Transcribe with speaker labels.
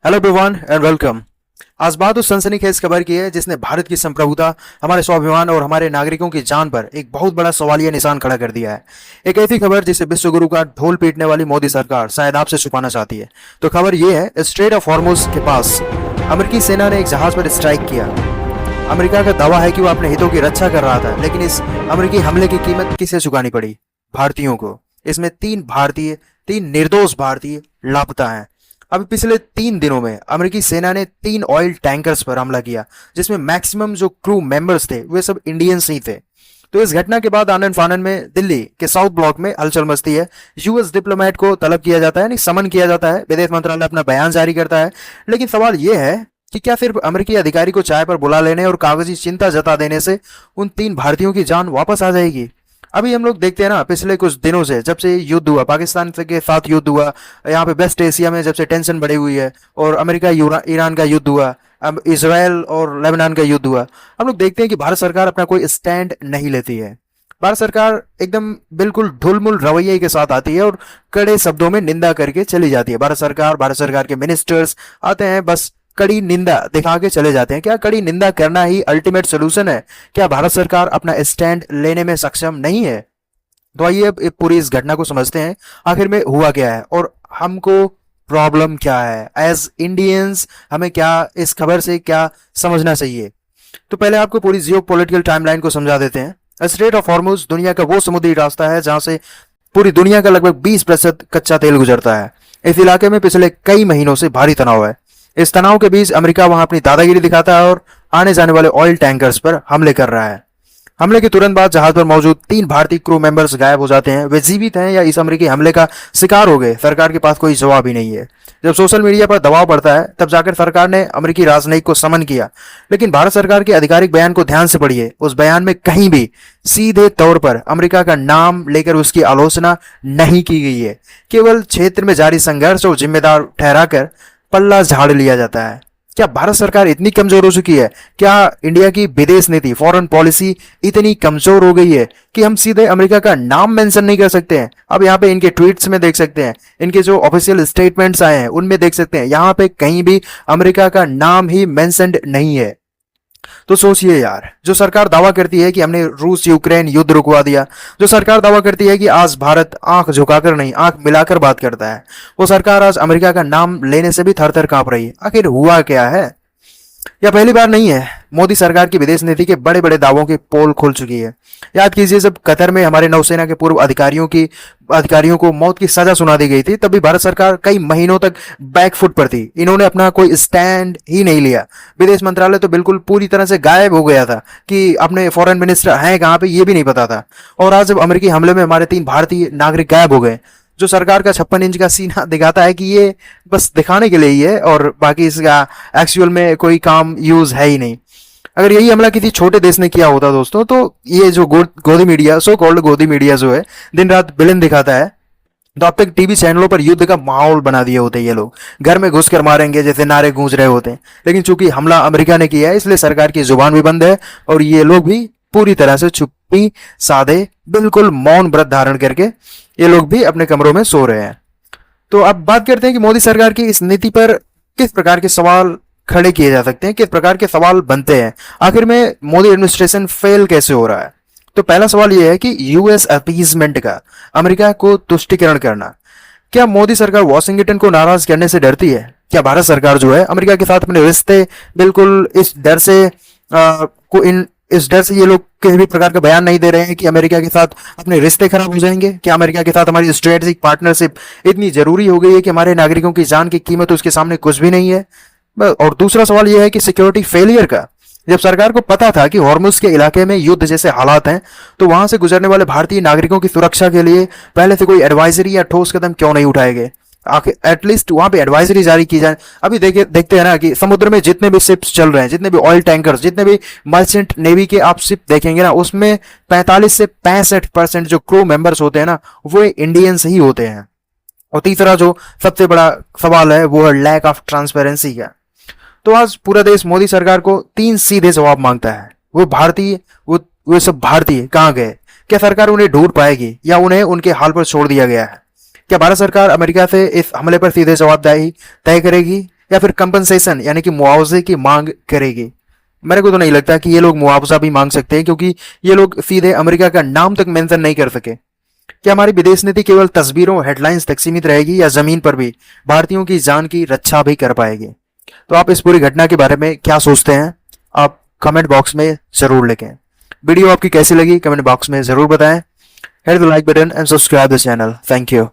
Speaker 1: Hello everyone and welcome. आज बात उस सनसनीखेज खबर की है जिसने भारत की संप्रभुता, हमारे स्वाभिमान और हमारे नागरिकों की जान पर एक बहुत बड़ा सवालिया निशान खड़ा कर दिया है। एक ऐसी खबर जिसे विश्व गुरु का ढोल पीटने वाली मोदी सरकार शायद आपसे छुपाना चाहती है। तो खबर यह है, स्ट्रेट ऑफ हॉर्मुज के पास अमेरिकी सेना ने एक जहाज पर स्ट्राइक किया। अमेरिका का दावा है कि वो अपने हितों की रक्षा कर रहा था, लेकिन इस अमेरिकी हमले की कीमत किसे चुकानी पड़ी? भारतीयों को। इसमें तीन निर्दोष भारतीय लापता हैं। अभी पिछले 3 दिनों में अमेरिकी सेना ने 3 ऑयल टैंकर्स पर हमला किया, जिसमें मैक्सिमम जो क्रू मेंबर्स थे वे सब इंडियंस ही थे। तो इस घटना के बाद आनन फानन में दिल्ली के साउथ ब्लॉक में हलचल मचती है। यूएस डिप्लोमेट को तलब किया जाता है, यानी समन किया जाता है। विदेश मंत्रालय अपना बयान जारी करता है। लेकिन सवाल यह है कि क्या सिर्फ अमेरिकी अधिकारी को चाय पर बुला लेने और कागजी चिंता जता देने से उन 3 भारतीयों की जान वापस आ जाएगी? अभी हम लोग देखते हैं ना, पिछले कुछ दिनों से जब से युद्ध हुआ, पाकिस्तान के साथ युद्ध हुआ, यहाँ पे वेस्ट एशिया में जब से टेंशन बढ़ी हुई है, और अमेरिका ईरान का युद्ध हुआ, अब इसराइल और लेबनान का युद्ध हुआ, हम लोग देखते हैं कि भारत सरकार अपना कोई स्टैंड नहीं लेती है। भारत सरकार एकदम बिल्कुल ढुलमुल रवैये के साथ आती है और कड़े शब्दों में निंदा करके चली जाती है। भारत सरकार के मिनिस्टर्स आते हैं, बस कड़ी निंदा दिखा के चले जाते हैं। क्या कड़ी निंदा करना ही अल्टीमेट सोल्यूशन है? क्या भारत सरकार अपना स्टैंड लेने में सक्षम नहीं है? तो आइए अब पूरी इस घटना को समझते हैं, आखिर में हुआ क्या है और हमको प्रॉब्लम क्या है। एज इंडियंस हमें क्या इस खबर से क्या समझना चाहिए? तो पहले आपको पूरी जियो पॉलिटिकल टाइमलाइन को समझा देते हैं। स्ट्रेट ऑफ हॉर्मुज दुनिया का वो समुद्री रास्ता है जहां से पूरी दुनिया का लगभग 20% कच्चा तेल गुजरता है। इस इलाके में पिछले कई महीनों से भारी तनाव है। इस तनाव के बीच अमेरिका वहां अपनी दादागिरी दिखाता है और आने जाने वाले ऑयल टैंकर्स पर हमले कर रहा है। हमले के तुरंत बाद जहाज पर मौजूद 3 भारतीय क्रू मेंबर्स गायब हो जाते हैं। वे जीवित हैं या इस अमेरिकी हमले का शिकार हो गए, सरकार के पास कोई जवाब ही नहीं है। जब सोशल मीडिया पर दबाव बढ़ता है तब जाकर सरकार ने अमेरिकी राजनयिक को समन किया। लेकिन भारत सरकार के आधिकारिक बयान को ध्यान से पढ़िए। उस बयान में कहीं भी सीधे तौर पर अमेरिका का नाम लेकर उसकी आलोचना नहीं की गई है। केवल क्षेत्र में जारी संघर्ष और जिम्मेदार ठहराकर पल्ला झाड़ लिया जाता है। क्या भारत सरकार इतनी कमजोर हो चुकी है? क्या इंडिया की विदेश नीति, फॉरेन पॉलिसी इतनी कमजोर हो गई है कि हम सीधे अमेरिका का नाम मेंशन नहीं कर सकते हैं? अब यहाँ पे इनके ट्वीट्स में देख सकते हैं, इनके जो ऑफिशियल स्टेटमेंट्स आए हैं उनमें देख सकते हैं, यहाँ पे कहीं भी अमेरिका का नाम ही मेंशन्ड नहीं है। तो सोचिए यार, जो सरकार दावा करती है कि हमने रूस यूक्रेन युद्ध रुकवा दिया, जो सरकार दावा करती है कि आज भारत आंख झुकाकर नहीं आंख मिलाकर बात करता है, वो सरकार आज अमेरिका का नाम लेने से भी थर थर कांप रही है। आखिर हुआ क्या है? यह पहली बार नहीं है। मोदी सरकार की विदेश नीति के बड़े बड़े दावों की पोल खुल चुकी है। याद कीजिए, जब कतर में हमारे नौसेना के पूर्व अधिकारियों को मौत की सजा सुना दी गई थी, तब भी भारत सरकार कई महीनों तक बैकफुट पर थी। इन्होंने अपना कोई स्टैंड ही नहीं लिया। विदेश मंत्रालय तो बिल्कुल पूरी तरह से गायब हो गया था कि अपने फॉरेन मिनिस्टर हैं कहाँ पे, ये भी नहीं पता था। और आज जब अमेरिकी हमले में हमारे 3 भारतीय नागरिक गायब हो गए, जो सरकार का 56 इंच का सीना दिखाता है कि ये बस दिखाने के लिए ही है और बाकी इसका एक्चुअल में कोई काम यूज है ही नहीं। अगर यही हमला किसी छोटे देश ने किया होता दोस्तों, तो ये जो गोदी मीडिया, सो कॉल्ड गोदी मीडिया जो है, दिन रात विलेन दिखाता है, तो अब तक टीवी चैनलों पर युद्ध का माहौल बना दिए होते। ये लोग घर में घुस कर मारेंगे जैसे नारे गूंज रहे होते हैं। लेकिन चूंकि हमला अमेरिका ने किया है, इसलिए सरकार की जुबान भी बंद है और ये लोग भी पूरी तरह से चुप्पी साधे, बिल्कुल मौन व्रत धारण करके ये लोग भी अपने कमरों में सो रहे हैं। तो अब बात करते हैं कि मोदी सरकार की इस नीति पर किस प्रकार के सवाल खड़े किए जा सकते हैं, किस प्रकार के सवाल बनते हैं। आखिर में मोदी एडमिनिस्ट्रेशन फेल कैसे हो रहा है? तो पहला सवाल यह है कि यूएस अपीजमेंट का, अमेरिका को तुष्टिकरण करना। क्या मोदी सरकार वॉशिंगटन को नाराज करने से डरती है? क्या भारत सरकार जो है अमेरिका के साथ अपने रिश्ते बिल्कुल इस डर से ये लोग किसी भी प्रकार का बयान नहीं दे रहे हैं कि अमेरिका के साथ अपने रिश्ते खराब हो जाएंगे? क्या अमेरिका के साथ हमारी स्ट्रेटेजिक पार्टनरशिप इतनी जरूरी हो गई है कि हमारे नागरिकों की जान की कीमत उसके सामने कुछ भी नहीं है? और दूसरा सवाल यह है कि सिक्योरिटी फेलियर का। जब सरकार को पता था कि हॉर्मुज के इलाके में युद्ध जैसे हालात हैं, तो वहां से गुजरने वाले भारतीय नागरिकों की सुरक्षा के लिए पहले से कोई एडवाइजरी या ठोस कदम क्यों नहीं उठाए गए? आखिर एटलीस्ट वहां पे एडवाइजरी जारी की जाए। अभी देखते हैं ना कि समुद्र में जितने भी शिप्स चल रहे हैं, जितने भी ऑयल टैंकर्स, जितने भी मर्चेंट नेवी के आप शिप देखेंगे ना, उसमें 45 से 65% जो क्रू मेंबर्स होते हैं ना, वो इंडियंस ही होते हैं। और तीसरा जो सबसे बड़ा सवाल है वो है लैक ऑफ ट्रांसपेरेंसी का। तो आज पूरा देश मोदी सरकार को 3 सीधे जवाब मांगता है। वो सब भारतीय कहाँ गए? क्या सरकार उन्हें ढूंढ पाएगी या उन्हें उनके हाल पर छोड़ दिया गया है? क्या भारत सरकार अमेरिका से इस हमले पर सीधे जवाबदेही तय करेगी या फिर कंपनसेशन यानी कि मुआवजे की मांग करेगी? मेरे को तो नहीं लगता कि ये लोग मुआवजा भी मांग सकते हैं, क्योंकि ये लोग सीधे अमेरिका का नाम तक मेंशन नहीं कर सके। क्या हमारी विदेश नीति केवल तस्वीरों हेडलाइंस तक सीमित रहेगी, या जमीन पर भी भारतीयों की जान की रक्षा भी कर पाएगी? तो आप इस पूरी घटना के बारे में क्या सोचते हैं, आप कमेंट बॉक्स में जरूर लिखें। वीडियो आपकी कैसी लगी कमेंट बॉक्स में जरूर बताएं। Hit the like button and subscribe the channel. Thank you.